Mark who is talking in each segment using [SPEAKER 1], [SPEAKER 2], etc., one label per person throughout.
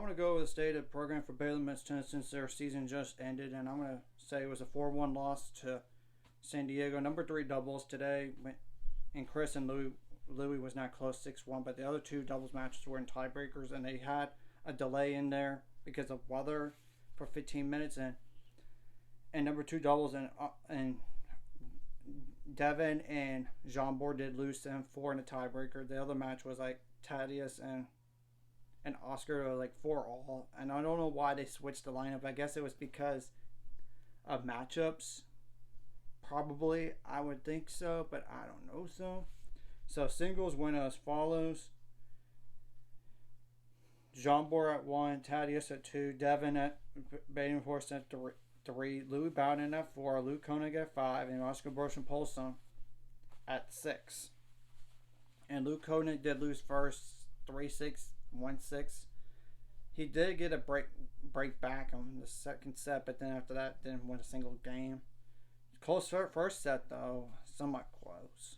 [SPEAKER 1] I'm going to go with the stated program for Baylor men's tennis since their season just ended, and I'm going to say it was a 4-1 loss to San Diego. Number 3 doubles today, and Chris and Louis was not close 6-1, but the other 2 doubles matches were in tiebreakers, and they had a delay in there because of weather for 15 minutes, and number 2 doubles, and Devin and Jean Bourg did lose 7-4 in a tiebreaker. The other match was like Thaddeus and Oscar were like 4-all, and I don't know why they switched the lineup. I guess it was because of matchups. Probably, I would think so, but I don't know so. So singles went as follows: Jean Bourg at 1, Thaddeus at 2, Devin at Baden-Forst at 3, Louis Bowden at 4, Luke Koenig at 5, and Oscar Borschen-Polson at 6. And Luke Koenig did lose first, 3-6, 1-6. He did get a break back on the second set, but then after that, didn't win a single game. Close first set though, somewhat close.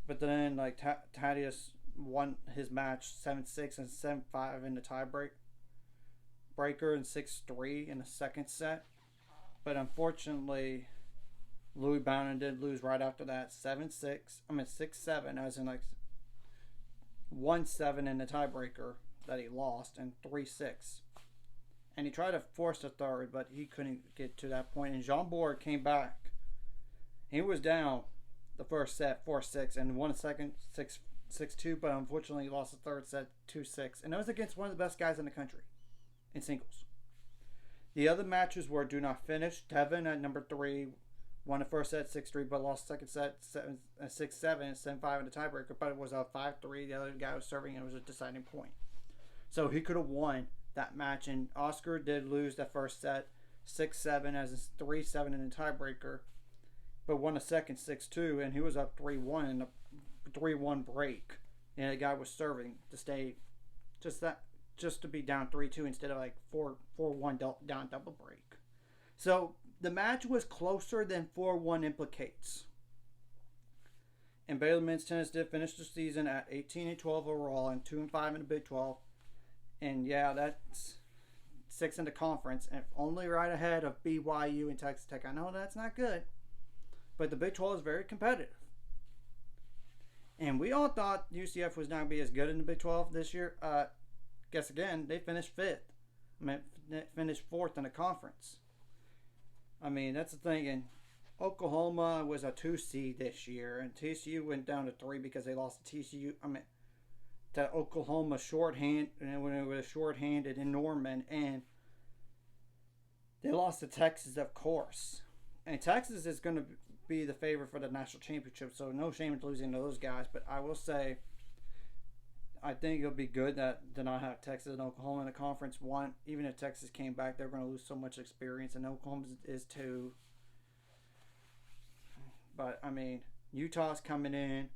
[SPEAKER 1] But then like Thaddeus won his match 7-6 and 7-5 in the breaker and 6-3 in the second set. But unfortunately, Louis Bowden did lose right after that, 6-7, as in like 1-7 in the tiebreaker that he lost, and 3-6. And he tried to force a third, but he couldn't get to that point. And Jean Bourg came back. He was down the first set, 4-6, and won a second, 6-2, but unfortunately he lost the third set, 2-6. And it was against one of the best guys in the country in singles. The other matches were do not finish. Devin at number 3 won the first set 6-3, but lost the second set 6-7, 7-5 in the tiebreaker. But it was a 5-3. The other guy was serving, and it was a deciding point. So he could have won that match. And Oscar did lose the first set 6-7 as a 3-7 in the tiebreaker, but won the second 6-2, and he was up 3-1 in a 3-1 break. And the guy was serving to stay just to be down 3-2 instead of like 4-1 down double break. So the match was closer than 4-1 implicates. And Baylor men's tennis did finish the season at 18-12 overall and 2-5 in the Big 12. And yeah, that's 6 in the conference, and only right ahead of BYU and Texas Tech. I know that's not good, but the Big 12 is very competitive. And we all thought UCF was not going to be as good in the Big 12 this year. Guess again, they finished 5th. Finished 4th in the conference. I mean, that's the thing. And Oklahoma was a 2 seed this year, and TCU went down to 3 because they lost to TCU. To Oklahoma shorthanded, and when it was shorthanded in Norman, and they lost to Texas, of course. And Texas is going to be the favorite for the national championship, so no shame in losing to those guys. But I will say, I think it'll be good to not have Texas and Oklahoma in the conference. One, even if Texas came back, they're going to lose so much experience, and Oklahoma is too. But I mean, Utah's coming in.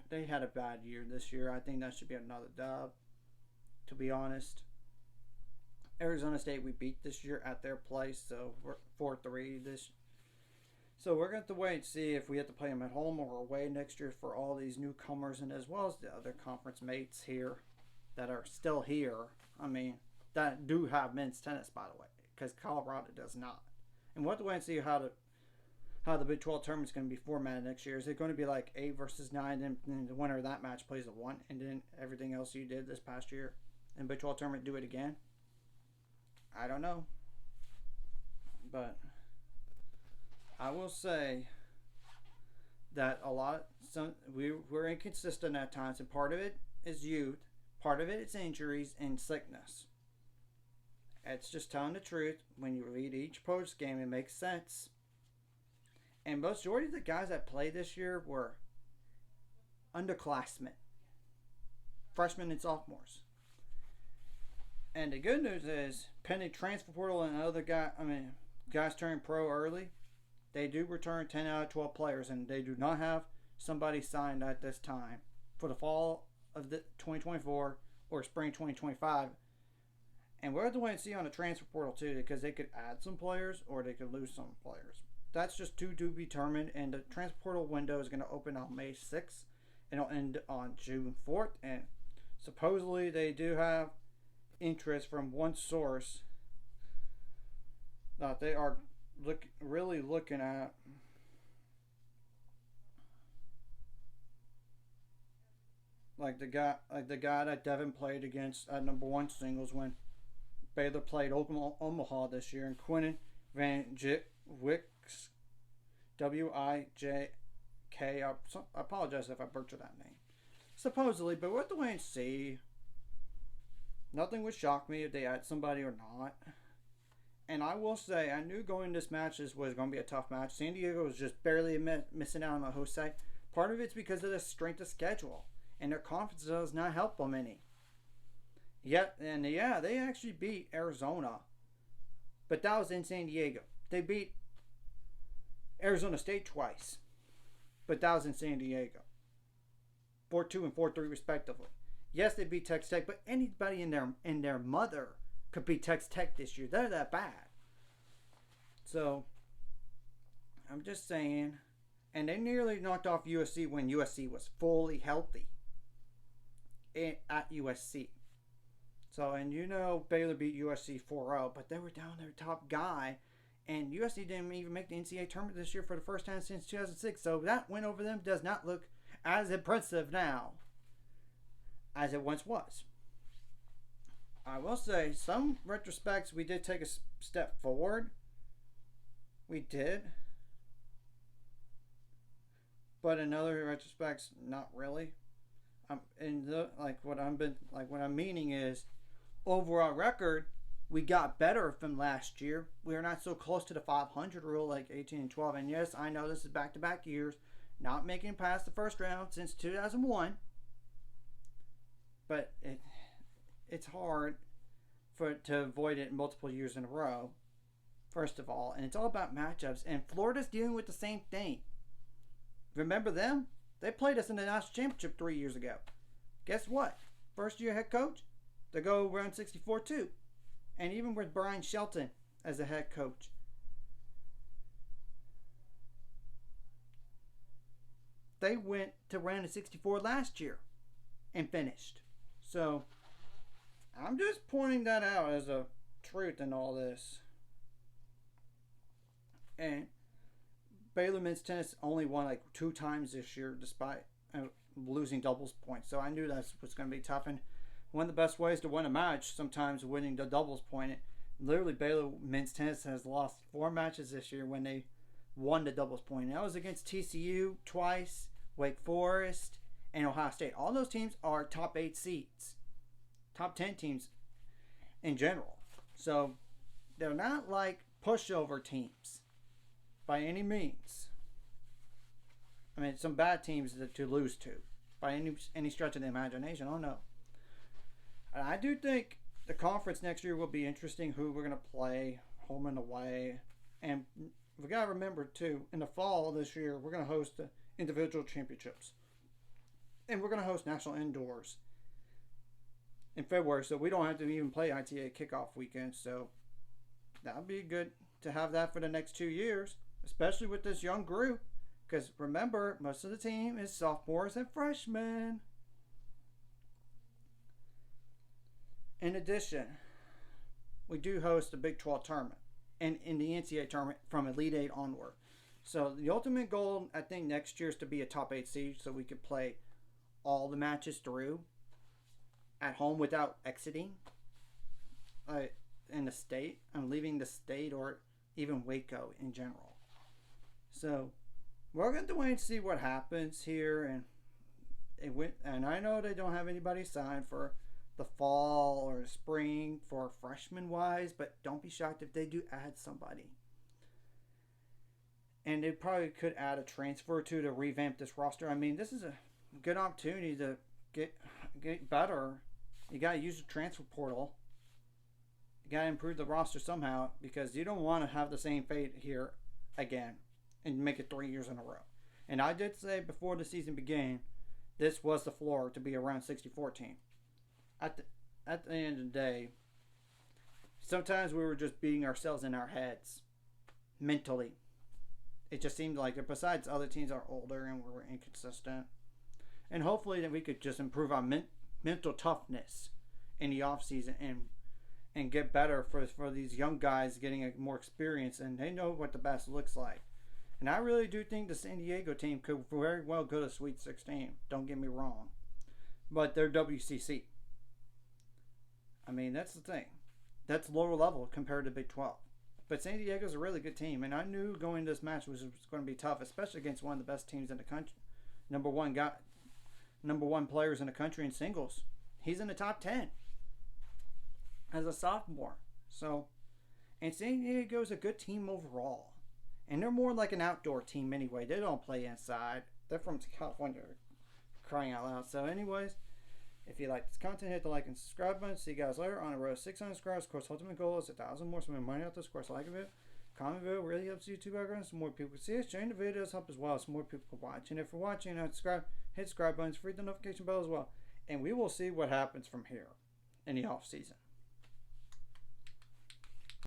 [SPEAKER 1] They had a bad year this year. I think that should be another dub, to be honest. Arizona State we beat this year at their place, so we're 4-3 this. So we're going to have to wait and see if we have to play them at home or away next year for all these newcomers, and as well as the other conference mates here that are still here. I mean, that do have men's tennis, by the way, because Colorado does not. And we'll have to wait and see how the Big 12 tournament is going to be formatted next year. Is it going to be like 8 versus 9, and then the winner of that match plays a 1, and then everything else you did this past year in Big 12 tournament do it again? I don't know. But I will say that we're inconsistent at times, and part of it is youth, part of it is injuries and sickness. It's just telling the truth. When you read each post game, it makes sense. And majority of the guys that played this year were underclassmen, freshmen and sophomores. And the good news is, pending transfer portal and other guys turning pro early, they do return 10 out of 12 players, and they do not have somebody signed at this time for the fall of the 2024 or spring 2025. And we're going to wait and see on the transfer portal too, because they could add some players or they could lose some players. That's just to be determined, and the transfer portal window is going to open on May 6th, and it'll end on June 4th, and supposedly they do have interest from one source that they are really looking at like the guy that Devin played against at number one singles when Baylor played Omaha this year, and Quinton Van Wicks, WIJK. I apologize if I butchered that name. Supposedly, but we'll have to wait and see. Nothing would shock me if they had somebody or not. And I will say, I knew going this match was going to be a tough match. San Diego was just barely missing out on the host site. Part of it's because of the strength of schedule, and their conference does not help them any. They actually beat Arizona, but that was in San Diego. They beat Arizona State twice, but that was in San Diego. 4-2 and 4-3 respectively. Yes, they beat Texas Tech, but anybody in their mother could beat Texas Tech this year. They're that bad. So, I'm just saying. And they nearly knocked off USC when USC was fully healthy at USC. So, and Baylor beat USC 4-0, but they were down their top guy. And USC didn't even make the NCAA tournament this year for the first time since 2006. So that win over them does not look as impressive now as it once was. I will say, some retrospects, we did take a step forward. We did. But in other retrospects, not really. What I'm meaning is, overall record, we got better from last year. We are not so close to the 500 rule like 18 and 12. And yes, I know this is back-to-back years, not making it past the first round since 2001. But it's hard to avoid it multiple years in a row, first of all. And it's all about matchups. And Florida's dealing with the same thing. Remember them? They played us in the national championship 3 years ago. Guess what? First year head coach, they go around 64 too. And even with Brian Shelton as the head coach. They went to round of 64 last year and finished. So, I'm just pointing that out as a truth in all this. And Baylor men's tennis only won like 2 times this year despite losing doubles points. So I knew that's what's going to be tough. And one of the best ways to win a match, sometimes winning the doubles point. Literally, Baylor men's tennis has lost 4 matches this year when they won the doubles point. And that was against TCU twice, Wake Forest, and Ohio State. All those teams are top 8 seeds. Top 10 teams in general. So they're not like pushover teams by any means. I mean, some bad teams to lose to by any stretch of the imagination. Oh no. And I do think the conference next year will be interesting. Who we're going to play, home and away, and we got to remember too. In the fall this year, we're going to host the individual championships, and we're going to host national indoors in February, so we don't have to even play ITA kickoff weekend. So that would be good to have that for the next 2 years, especially with this young group. Because remember, most of the team is sophomores and freshmen. In addition, we do host the Big 12 tournament and in the NCAA tournament from Elite 8 onward. So the ultimate goal, I think, next year is to be a top 8 seed so we could play all the matches through at home without exiting in the state. I'm leaving the state or even Waco in general. So we're going to wait and see what happens here. And I know they don't have anybody signed for the fall or spring for freshman wise, but don't be shocked if they do add somebody. And they probably could add a transfer or two to revamp this roster. I mean, this is a good opportunity to get better. You got to use the transfer portal. You got to improve the roster somehow because you don't want to have the same fate here again and make it 3 years in a row. And I did say before the season began, this was the floor to be around 64 team. At the end of the day, sometimes we were just beating ourselves in our heads mentally. It just seemed like, besides other teams are older and we were inconsistent. And hopefully that we could just improve our mental toughness in the offseason and get better for these young guys getting more experience, and they know what the best looks like. And I really do think the San Diego team could very well go to Sweet 16. Don't get me wrong. But they're WCC. I mean, that's the thing. That's lower level compared to Big 12. But San Diego's a really good team, and I knew going into this match was going to be tough, especially against one of the best teams in the country. Number one players in the country in singles. He's in the top 10 as a sophomore. So, and San Diego's a good team overall. And they're more like an outdoor team anyway. They don't play inside. They're from California, crying out loud. So anyways, if you like this content, hit the like and subscribe button. See you guys later on the road to 600 subscribers. Of course, ultimate goal is 1,000 more. So we money out this. Of course, like a video, comment video really helps YouTube algorithm. So more people can see us. Sharing the videos help as well. So more people can watch. And if you're watching, subscribe, hit subscribe buttons, free the notification bell as well. And we will see what happens from here in the off season.